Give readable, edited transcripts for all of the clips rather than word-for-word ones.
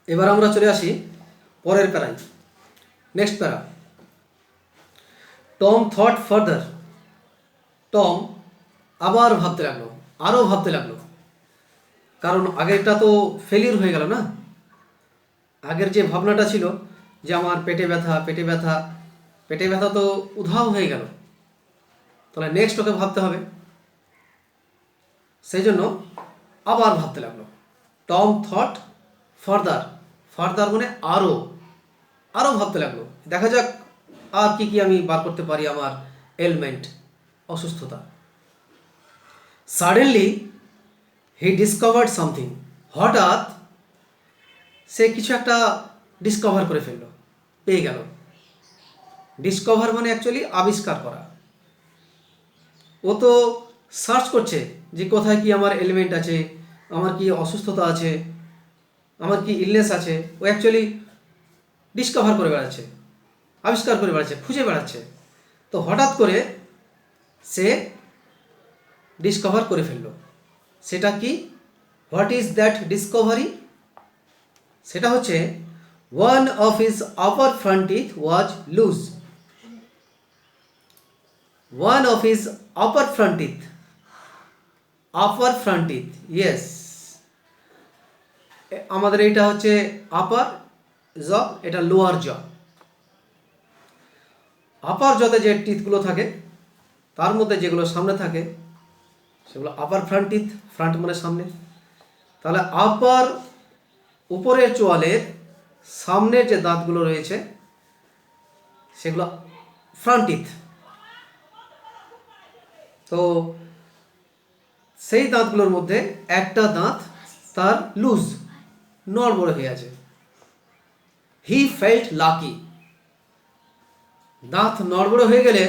এবার আমরা চলে আসি পরের প্যারায়। Next para, Tom thought further. Tom আবার ভাবতে লাগলো, আরও ভাবতে লাগলো, কারণ আগেরটা তো ফেলিউর হয়ে গেল না। আগের যে ভাবনাটা ছিল যে আমার পেটে ব্যথা, পেটে ব্যথা, পেটে ব্যথা তো উধাও হয়ে গেল, তাহলে নেক্সট ওকে ভাবতে হবে। সেই জন্য আবার ভাবতে লাগলো। টম থট ফার্দার, ফার্দার মানে আরও, আরও ভাবতে লাগলো, দেখা যাক আর কি কি আমি বার করতে পারি আমার এলমেন্ট, অসুস্থতা। সাডেনলি হি ডিসকভার্ড সামথিং। হঠাৎ সে কিছু একটা ডিসকভার করে ফেললো, পেয়ে গেল। ডিসকভার মানে অ্যাকচুয়ালি আবিষ্কার করা। ও তো সার্চ করছে যে কোথায় কি আমার এলিমেন্ট আছে, আমার কি অসুস্থতা আছে, আমার কি ইলনেস আছে। ও অ্যাকচুয়ালি ডিসকভার করে বেড়াচ্ছে, আবিষ্কার করে বেড়াচ্ছে, খুঁজে বেড়াচ্ছে। তো হঠাৎ করে সে ডিসকভার করে ফেললো। সেটা কি? What is that discovery? সেটা হচ্ছে one of his upper front teeth was loose. One of his upper front teeth, upper front teeth, yes. আমাদের এটা হচ্ছে আপার জ, এটা লোয়ার জ। আপার জতে যে টিথগুলো থাকে তার মধ্যে যেগুলো সামনে থাকে সেগুলো আপার ফ্রন্ট টিথ, ফ্রন্ট মানে সামনে। তাহলে আপার উপরের চোয়ালের সামনের যে দাঁতগুলো রয়েছে সেগুলো ফ্রন্ট টিথ। তো সেই দাঁতগুলোর মধ্যে একটা দাঁত তার লুজ, নড়বড়ে হয়ে আছে। He felt lucky. দাঁত নড়বড়ে হয়ে গেলে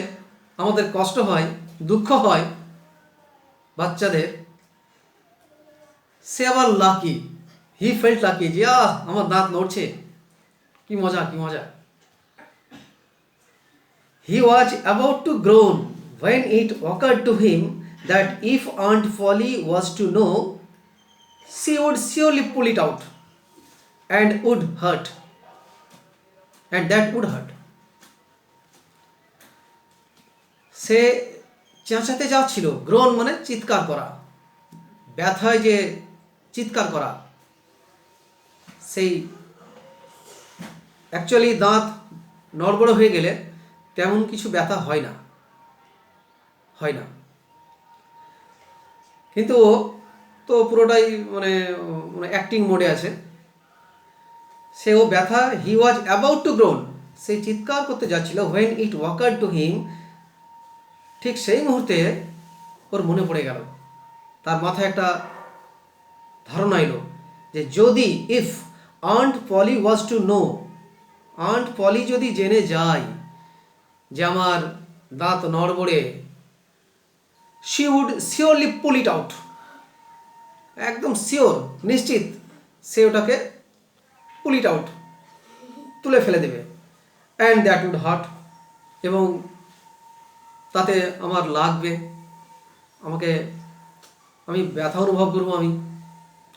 আমাদের কষ্ট হয়, দুঃখ হয় বাচ্চাদের। সে আবার লাকি, হি ফেল্ট লাকি, যে আমার দাঁত নড়ছে, কি মজা, কি মজা। He was about to groan when it occurred to him that if Aunt Polly was to know, she would surely pull it out and would hurt, and that would hurt. সে চেঁচাতে যাচ্ছিল, grown মানে চিৎকার করা, ব্যথায় যে চিৎকার করা। সেই actually দাঁত নড়বড় হয়ে গেলে তেমন কিছু ব্যথা হয় না, হয় না। কিন্তু ও তো পুরোটাই মানে অ্যাক্টিং মোডে আছে। সে ও ব্যথা, হি ওয়াজ অ্যাবাউট টু গ্রোন, সে চিৎকার করতে যাচ্ছিল, হোয়েন ইট ওয়াকার্ড টু হিম, ঠিক সেই মুহূর্তে ওর মনে পড়ে গেল, তার মাথায় একটা ধারণা এলো যে যদি if aunt Polly was to know, aunt Polly যদি জেনে যায় যে আমার দাঁত নড়বড়ে, she would surely pull it out, একদম শিওর, নিশ্চিত সে ওটাকে পুল ইট আউট, তুলে ফেলে দেবে। অ্যান্ড দ্যাট উড হার্ট, এবং তাতে আমার লাগবে, আমি ব্যথা অনুভব করবো, আমি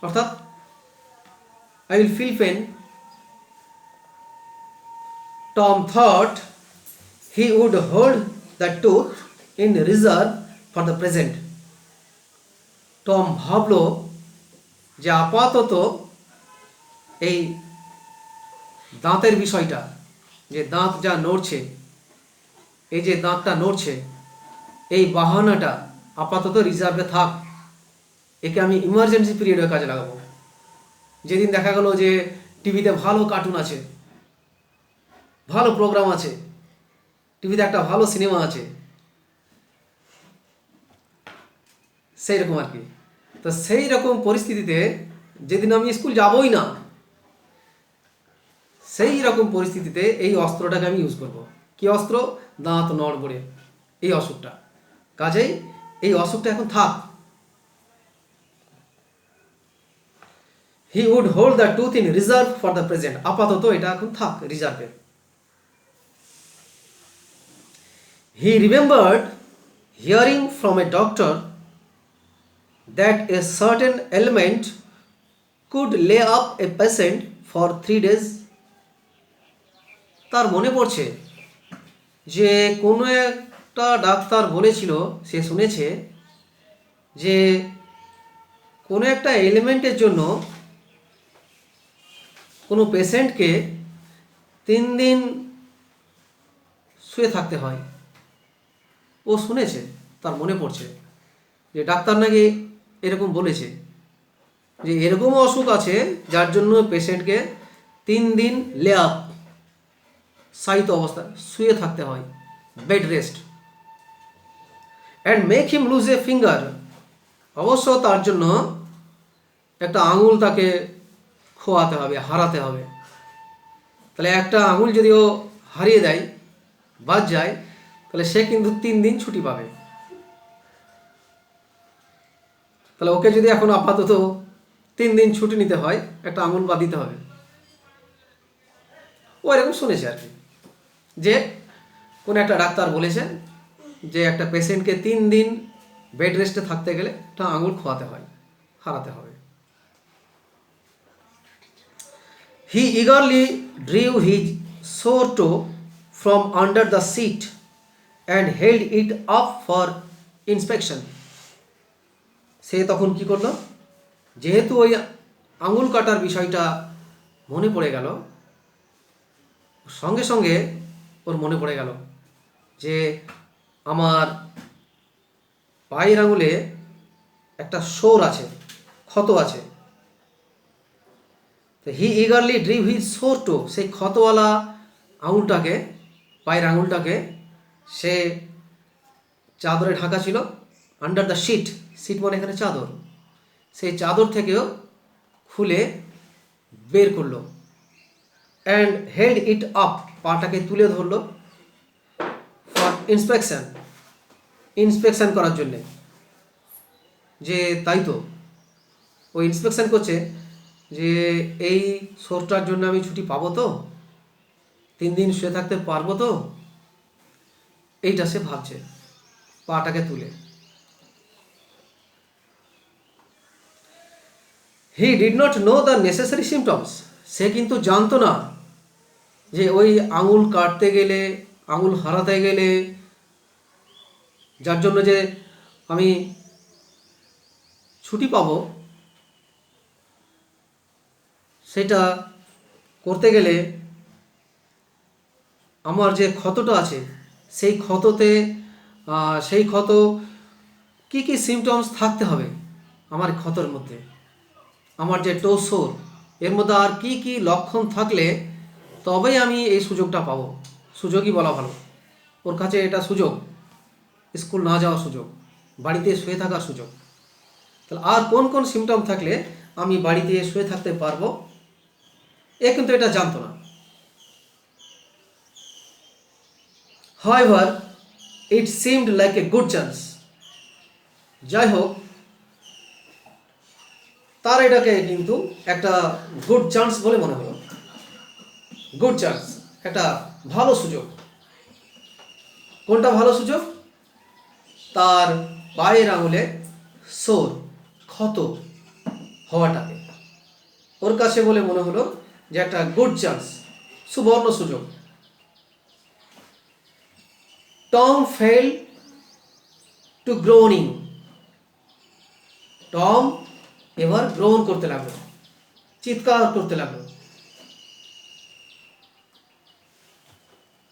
অর্থাৎ I will feel pain. Tom thought he would hold the tooth in reserve for the present. Tom ভাবলো যে আপাতত এই দাঁতের বিষয়টা, যে দাঁত যা নড়ছে, এই যে দাঁতটা নড়ছে, এই বাহানাটা আপাতত রিজার্ভে থাক, একে আমি ইমার্জেন্সি পিরিয়ডে কাজে লাগাবো। যেদিন দেখা গেল যে টিভিতে ভালো কার্টুন আছে, ভালো প্রোগ্রাম আছে, টিভিতে একটা ভালো সিনেমা আছে, সেই রকম আর কি। তো সেই রকম পরিস্থিতিতে যেদিন আমি স্কুল যাবই না, সেই রকম পরিস্থিতিতে এই অস্ত্রটাকে আমি ইউজ করব। কি অস্ত্র? দাঁত নড়বড়ে, এই অসুখটা। কাজেই এই অসুখটা এখন থাক। He would hold the tooth in reserve for the present, আপাতত এটা এখন থাক রিজার্ভে। He remembered hearing from a doctor that a certain ailment could lay up a patient for 3 days. তার মনে পড়ছে যে কোনো একটা ডাক্তার বলেছিল, সে শুনেছে যে কোনো একটা এলিমেন্টের জন্য কোনো পেশেন্টকে 3 দিন শুয়ে থাকতে হয়। ও শুনেছে, তার মনে পড়ছে যে ডাক্তার নাকি এরকম বলেছে যে এরকমও অসুখ আছে যার জন্য পেশেন্টকে 3 দিন লে আপ, শায়িত অবস্থায় শুয়ে থাকতে হয়, bed rest, and make him lose a finger. অবশ্য তার জন্য একটা আঙুল তাকে খোয়াতে হবে, হারাতে হবে। তাহলে একটা আঙুল যদি ও হারিয়ে দেয়, বাদ যায়, তাহলে সে কিন্তু 3 দিন ছুটি পাবে। তাহলে ওকে যদি এখন আপাতত 3 দিন ছুটি নিতে হয়, একটা আঙুল বাদ দিতে হবে। ও এরকম শুনেছে আর কি, যে কোনো একটা ডাক্তার বলেছে যে একটা পেশেন্টকে 3 দিন বেড রেস্টে থাকতে গেলে একটা আঙুল খোয়াতে হয়, হারাতে হবে। He eagerly drew his sore toe from under the seat and held it up for inspection. সে তখন কি করলো, যেহেতু ওই আঙুল কাটার বিষয়টা মনে পড়ে গেল, সঙ্গে সঙ্গে ওর মনে পড়ে গেল যে আমার পায়ের আঙুলে একটা সোর আছে, ক্ষত আছে। তো হি ইগারলি ড্রিভ হিজ সোর টো, সেই ক্ষতওয়ালা আঙুলটাকে, পায়ের আঙুলটাকে সে চাদরে ঢাকা ছিল, আন্ডার দ্য শিট, শিট মানে এখানে চাদর, সেই চাদর থেকেও খুলে বের করলো, অ্যান্ড হেল্ড ইট আপ, পাটাকে তুলে ধরলো, ফর ইন্সপেকশন করার জন্যে। যে তাই তো, ও ইন্সপেকশন করছে যে এই সোরটার জন্য আমি ছুটি পাবো তো, 3 দিন শুয়ে থাকতে পারবো তো, এইটা সে ভাবছে পাটাকে তুলে। He did not know the necessary symptoms, সে কিন্তু জানতো না যে ওই আঙুল কাটতে গেলে, আঙুল হারাতে গেলে, যার জন্য যে আমি ছুটি পাবো, সেটা করতে গেলে আমার যে ক্ষতটা আছে, সেই ক্ষততে সেই ক্ষত কি কি সিমটমস থাকতে হবে আমার ক্ষতর মধ্যে, আমার যে টোসোর, এর মধ্যে আর কি কি লক্ষণ থাকলে তবেই আমি এই সুযোগটা পাবো। সুযোগই বলা ভালো, ওর কাছে এটা সুযোগ, স্কুল না যাওয়ার সুযোগ, বাড়িতে শুয়ে থাকার সুযোগ। তাহলে আর কোন কোন সিমটম থাকলে আমি বাড়িতে শুয়ে থাকতে পারবো, এ কিন্তু এটা জানতো না। However, it seemed like a good chance. যাই হোক, তার এটাকে কিন্তু একটা গুড চান্স বলে মনে হলো। গুড চান্স, একটা ভালো সুযোগ। কোনটা ভালো সুযোগ? তার পায়ের আঙুলে সোর, ক্ষত হওয়াটাকে ওর কাছে বলে মনে হলো যে একটা গুড চান্স, সুবর্ণ সুযোগ। Tom fail to Groening, Tom এবার গ্রহণ করতে লাগলো, চিৎকার করতে লাগলো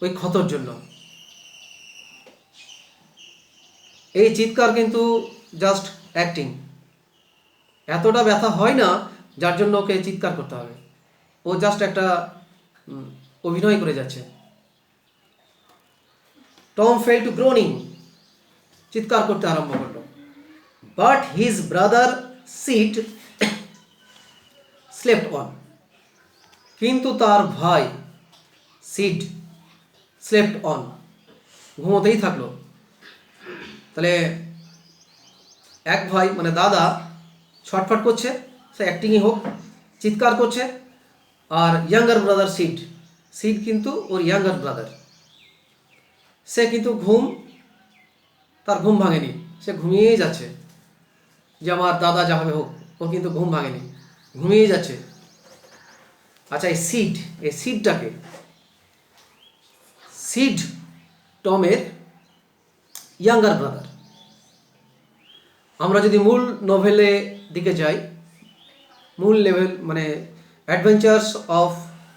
ওই ক্ষতর জন্য। এই চিৎকার কিন্তু জাস্ট অ্যাক্টিং, এতটা ব্যথা হয় না যার জন্য ওকে চিৎকার করতে হবে, ও জাস্ট একটা অভিনয় করে যাচ্ছে। টম ফেল টু গ্রোনিং, চিৎকার করতে আরম্ভ করলো। But his brother Sid slept on, কিন্তু তার ভাই সিড স্লেপ্ট অন, ঘুমোতেই থাকলো। তাহলে এক ভাই মানে দাদা ছটফট করছে, সে অ্যাক্টিংই হোক, চিৎকার করছে, আর ইয়াঙ্গার ব্রাদার সিড, সিড কিন্তু ওর ইয়াঙ্গার ব্রাদার, সে কিন্তু তার ঘুম ভাঙেনি, সে ঘুমিয়েই যাচ্ছে। যে আমার দাদা যা হবে হোক, ও কিন্তু ঘুম ভাঙেনি, ঘুমিয়েই যাচ্ছে। আচ্ছা, এই সিডটাকে, সিড টমের ইয়াঙ্গার ব্রাদার। আমরা যদি মূল নভেলে দিকে যাই, মূল লেভেল মানে adventures of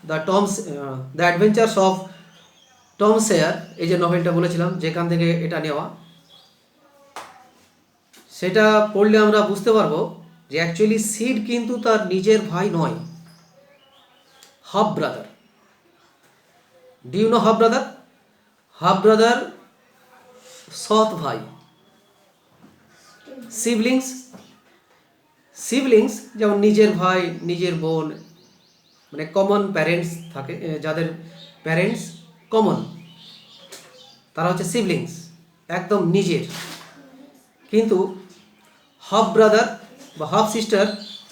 the adventures of Tom Sawyer, এই যে নভেলটা বলেছিলাম যেখান থেকে এটা নেওয়া, সেটা পড়লে আমরা বুঝতে পারবো যে অ্যাকচুয়ালি সিড কিন্তু তার নিজের ভাই নয়, half brother. Do you know half brother? Half brother সৎ ভাই। সিবলিংস, সিবলিংস যেমন নিজের ভাই, নিজের বোন, মানে কমন প্যারেন্টস থাকে, যাদের প্যারেন্টস কমন, তারা হচ্ছে সিবলিংস, একদম নিজের। কিন্তু হাফ ব্রাদার বা হাফ সিস্টার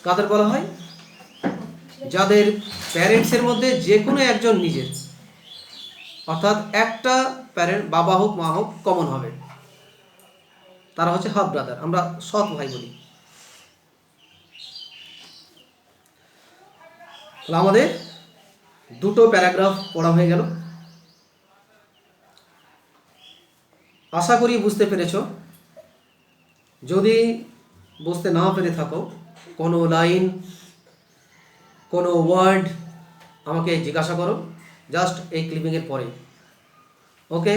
কাদের বলা হয়? যাদের প্যারেন্টসের মধ্যে যে কোনো একজন নিজের, অর্থাৎ একটা প্যারেন্ট, বাবা হোক মা হোক, কমন হবে, তারা হচ্ছে হাফ ব্রাদার, আমরা সৎ ভাই বলি। তাহলে আমাদের দুটো প্যারাগ্রাফ পড়া হয়ে গেল। আশা করি বুঝতে পেরেছো। যদি বুঝতে না পেরে থাকো, কোনো লাইন, কোনো ওয়ার্ড আমাকে জিজ্ঞাসা করো, জাস্ট এই ক্লিপিংয়ের পরে। ওকে।